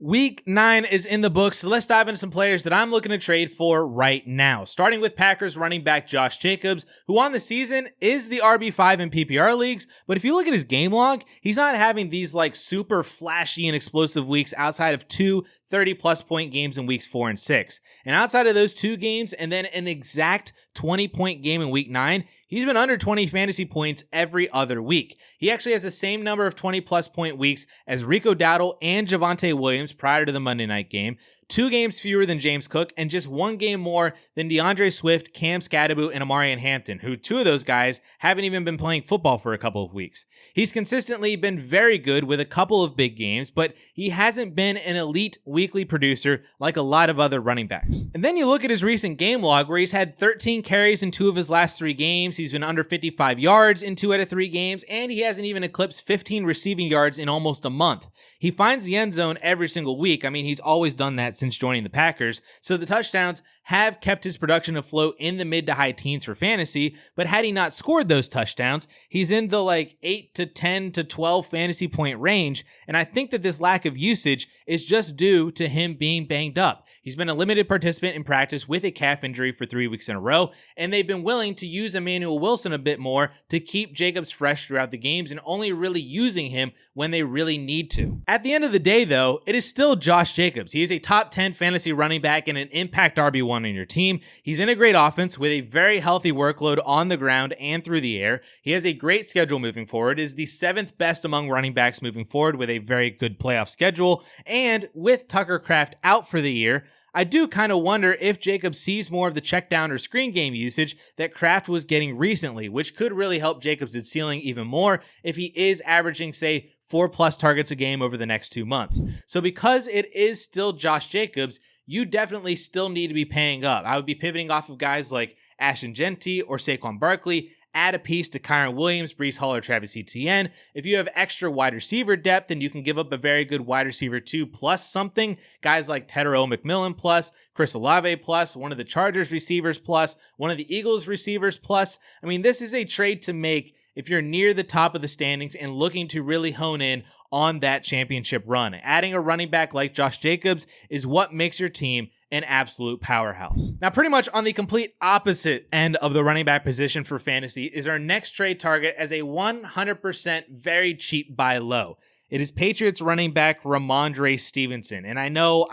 Week 9 is in the books, so let's dive into some players that I'm looking to trade for right now. Starting with Packers running back Josh Jacobs, who on the season is the RB5 in PPR leagues, but if you look at his game log, he's not having these like super flashy and explosive weeks outside of two 30-plus point games in weeks 4 and 6. And outside of those two games and then an exact 20-point game in week 9, he's been under 20 fantasy points every other week. He actually has the same number of 20-plus point weeks as Rico Dowdle and Javonte Williams prior to the Monday night game, 2 games fewer than James Cook, and just 1 game more than DeAndre Swift, Cam Skadaboo, and Amarian Hampton, who 2 of those guys haven't even been playing football for a couple of weeks. He's consistently been very good with a couple of big games, but he hasn't been an elite weekly producer like a lot of other running backs. And then you look at his recent game log where he's had 13 carries in 2 of his last 3 games, he's been under 55 yards in 2 out of 3 games, and he hasn't even eclipsed 15 receiving yards in almost a month. He finds the end zone every single week. I mean, he's always done that since joining the Packers, so the touchdowns have kept his production afloat in the mid to high teens for fantasy, but had he not scored those touchdowns, he's in the 8 to 10 to 12 fantasy point range, and I think that this lack of usage is just due to him being banged up. He's been a limited participant in practice with a calf injury for 3 weeks in a row, and they've been willing to use Emmanuel Wilson a bit more to keep Jacobs fresh throughout the games and only really using him when they really need to. At the end of the day, though, it is still Josh Jacobs. He is a top 10 fantasy running back and an impact RB1 on your team. He's in a great offense with a very healthy workload on the ground and through the air. He has a great schedule moving forward, is the 7th best among running backs moving forward with a very good playoff schedule, and with Tucker Kraft out for the year, I do kind of wonder if Jacobs sees more of the check down or screen game usage that Kraft was getting recently, which could really help Jacobs' ceiling even more if he is averaging, say, 4+ targets a game over the next 2 months. So because it is still Josh Jacobs, you definitely still need to be paying up. I would be pivoting off of guys like Ashton Genty or Saquon Barkley, add a piece to Kyron Williams, Breece Hall, or Travis Etienne. If you have extra wide receiver depth, then you can give up a very good wide receiver 2 plus something. Guys like Tedero McMillan plus, Chris Olave plus, one of the Chargers receivers plus, one of the Eagles receivers plus. I mean, this is a trade to make if you're near the top of the standings and looking to really hone in on that championship run. Adding a running back like Josh Jacobs is what makes your team an absolute powerhouse. Now, pretty much on the complete opposite end of the running back position for fantasy is our next trade target as a 100% very cheap buy low. It is Patriots running back Rhamondre Stevenson. And I know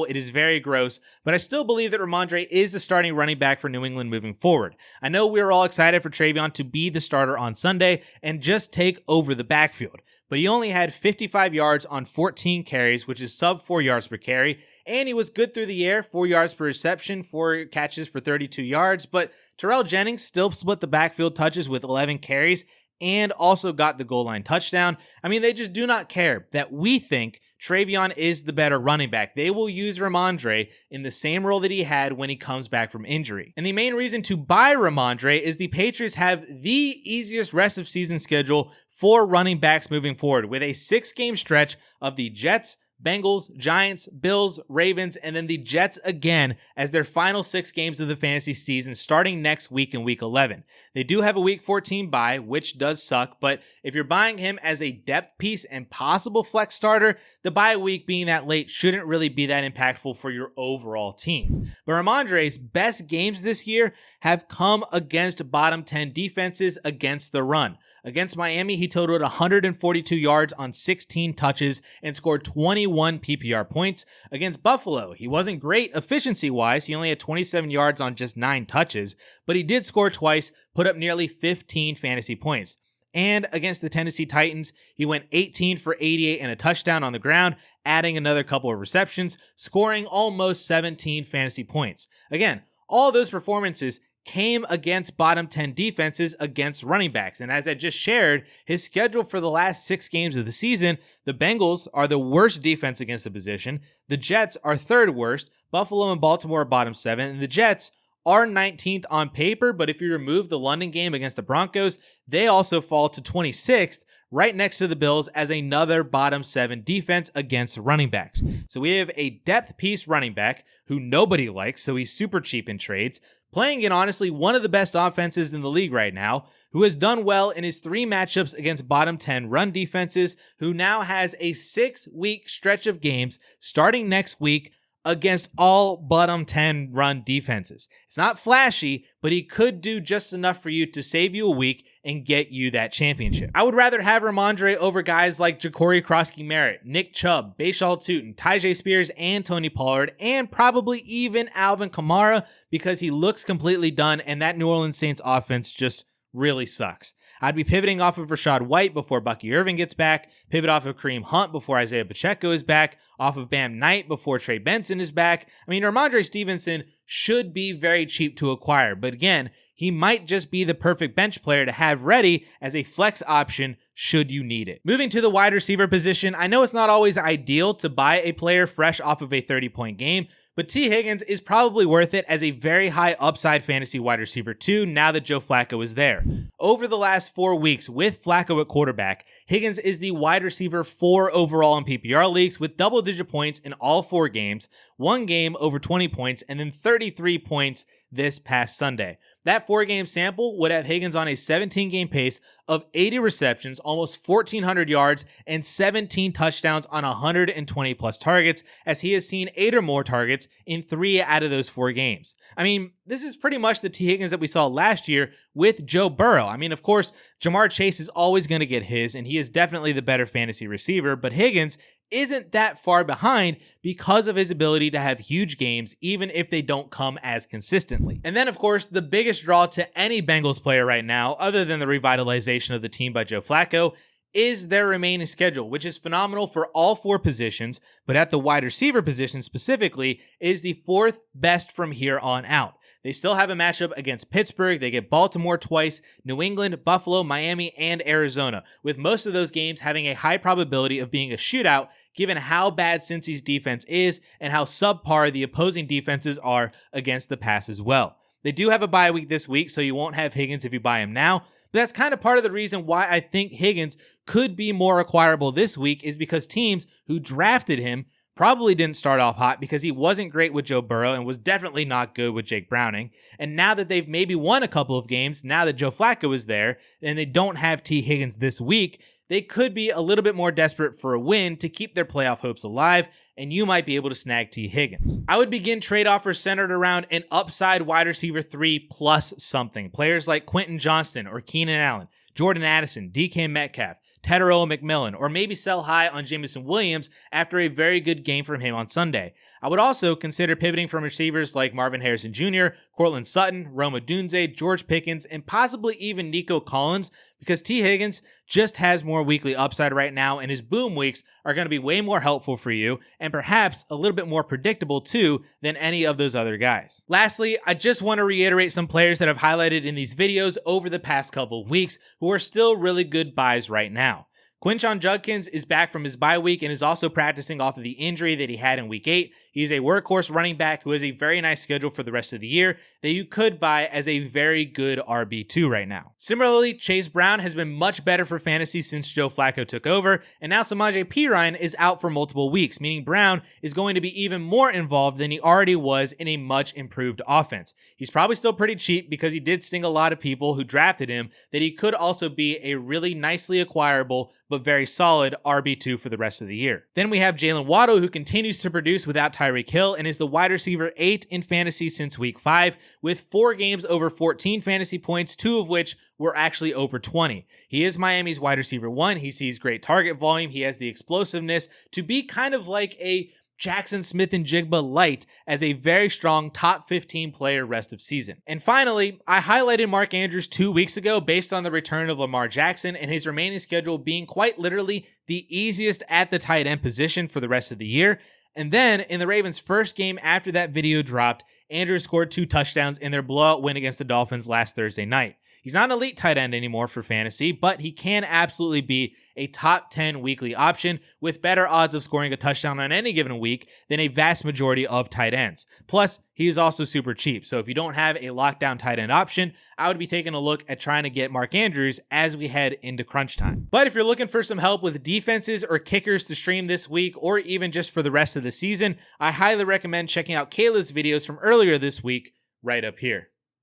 it is very gross, but I still believe that Rhamondre is the starting running back for New England moving forward. I know we were all excited for Travion to be the starter on Sunday and just take over the backfield, but he only had 55 yards on 14 carries, which is sub 4 yards per carry, and he was good through the air, 4 yards per reception, 4 catches for 32 yards, but Terrell Jennings still split the backfield touches with 11 carries and also got the goal line touchdown. I mean, they just do not care that we think Travion is the better running back. They will use Rhamondre in the same role that he had when he comes back from injury. And the main reason to buy Rhamondre is the Patriots have the easiest rest of season schedule for running backs moving forward, with a 6-game stretch of the Jets, Bengals, Giants, Bills, Ravens, and then the Jets again as their final 6 games of the fantasy season starting next week in week 11. They do have a week 14 bye, which does suck, but if you're buying him as a depth piece and possible flex starter, the bye week being that late shouldn't really be that impactful for your overall team. But Rhamondre's best games this year have come against bottom 10 defenses against the run. Against Miami, he totaled 142 yards on 16 touches and scored 21 PPR points. Against Buffalo, he wasn't great efficiency-wise. He only had 27 yards on just 9 touches, but he did score twice, put up nearly 15 fantasy points. And against the Tennessee Titans, he went 18 for 88 and a touchdown on the ground, adding another couple of receptions, scoring almost 17 fantasy points. Again, all those performances came against bottom 10 defenses against running backs. And as I just shared, his schedule for the last 6 games of the season, the Bengals are the worst defense against the position, the Jets are 3rd worst, Buffalo and Baltimore are bottom 7, and the Jets are 19th on paper, but if you remove the London game against the Broncos, they also fall to 26th, right next to the Bills as another bottom 7 defense against running backs. So we have a depth piece running back who nobody likes, so he's super cheap in trades, playing in honestly one of the best offenses in the league right now, who has done well in his 3 matchups against bottom 10 run defenses, who now has a 6-week stretch of games starting next week against all bottom 10 run defenses. It's not flashy, but he could do just enough for you to save you a week and get you that championship. I would rather have Rhamondre over guys like Ja'Cory Krosky-Merritt, Nick Chubb, Bashal Tutin, Tyjae Spears, and Tony Pollard, and probably even Alvin Kamara, because he looks completely done and that New Orleans Saints offense just really sucks. I'd be pivoting off of Rachaad White before Bucky Irving gets back, pivot off of Kareem Hunt before Isaiah Pacheco is back, off of Bam Knight before Trey Benson is back. I mean, Rhamondre Stevenson should be very cheap to acquire, but again, he might just be the perfect bench player to have ready as a flex option should you need it. Moving to the wide receiver position, I know it's not always ideal to buy a player fresh off of a 30-point game, but T. Higgins is probably worth it as a very high upside fantasy wide receiver too now that Joe Flacco is there. Over the last 4 weeks with Flacco at quarterback, Higgins is the wide receiver 4 overall in PPR leagues with double-digit points in all 4 games, 1 game over 20 points, and then 33 points this past Sunday. That 4-game sample would have Higgins on a 17-game pace of 80 receptions, almost 1,400 yards, and 17 touchdowns on 120-plus targets, as he has seen 8 or more targets in 3 out of those 4 games. I mean, this is pretty much the T. Higgins that we saw last year with Joe Burrow. I mean, of course, Jamar Chase is always going to get his, and he is definitely the better fantasy receiver, but Higgins isn't that far behind because of his ability to have huge games, even if they don't come as consistently. And then, of course, the biggest draw to any Bengals player right now, other than the revitalization of the team by Joe Flacco, is their remaining schedule, which is phenomenal for all 4 positions, but at the wide receiver position specifically, is the 4th best from here on out. They still have a matchup against Pittsburgh. They get Baltimore twice, New England, Buffalo, Miami, and Arizona, with most of those games having a high probability of being a shootout given how bad Cincy's defense is and how subpar the opposing defenses are against the pass as well. They do have a bye week this week, so you won't have Higgins if you buy him now, but that's kind of part of the reason why I think Higgins could be more acquirable this week is because teams who drafted him probably didn't start off hot because he wasn't great with Joe Burrow and was definitely not good with Jake Browning. And now that they've maybe won a couple of games, now that Joe Flacco is there, and they don't have T. Higgins this week, they could be a little bit more desperate for a win to keep their playoff hopes alive, and you might be able to snag T. Higgins. I would begin trade offers centered around an upside wide receiver 3 plus something. Players like Quinton Johnston or Keenan Allen, Jordan Addison, DK Metcalf, Tedderell McMillan, or maybe sell high on Jameson Williams after a very good game from him on Sunday. I would also consider pivoting from receivers like Marvin Harrison Jr., Cortland Sutton, Rome Odunze, George Pickens, and possibly even Nico Collins, because T. Higgins just has more weekly upside right now, and his boom weeks are going to be way more helpful for you, and perhaps a little bit more predictable too than any of those other guys. Lastly, I just want to reiterate some players that I've highlighted in these videos over the past couple of weeks who are still really good buys right now. Quinshon Judkins is back from his bye week and is also practicing off of the injury that he had in week 8. He's a workhorse running back who has a very nice schedule for the rest of the year that you could buy as a very good RB2 right now. Similarly, Chase Brown has been much better for fantasy since Joe Flacco took over, and now Samaje Perine is out for multiple weeks, meaning Brown is going to be even more involved than he already was in a much improved offense. He's probably still pretty cheap because he did sting a lot of people who drafted him that he could also be a really nicely acquirable but very solid RB2 for the rest of the year. Then we have Jaylen Waddle, who continues to produce without Tyreek Hill and is the wide receiver 8 in fantasy since week 5, with 4 games over 14 fantasy points, 2 of which were actually over 20. He is Miami's wide receiver 1. He sees great target volume. He has the explosiveness to be kind of like a Jackson Smith and Jigba light as a very strong top 15 player rest of season. And finally, I highlighted Mark Andrews 2 weeks ago based on the return of Lamar Jackson and his remaining schedule being quite literally the easiest at the tight end position for the rest of the year. And then in the Ravens' first game after that video dropped, Andrews scored 2 touchdowns in their blowout win against the Dolphins last Thursday night. He's not an elite tight end anymore for fantasy, but he can absolutely be a top 10 weekly option with better odds of scoring a touchdown on any given week than a vast majority of tight ends. Plus, he is also super cheap, so if you don't have a lockdown tight end option, I would be taking a look at trying to get Mark Andrews as we head into crunch time. But if you're looking for some help with defenses or kickers to stream this week, or even just for the rest of the season, I highly recommend checking out Kayla's videos from earlier this week right up here.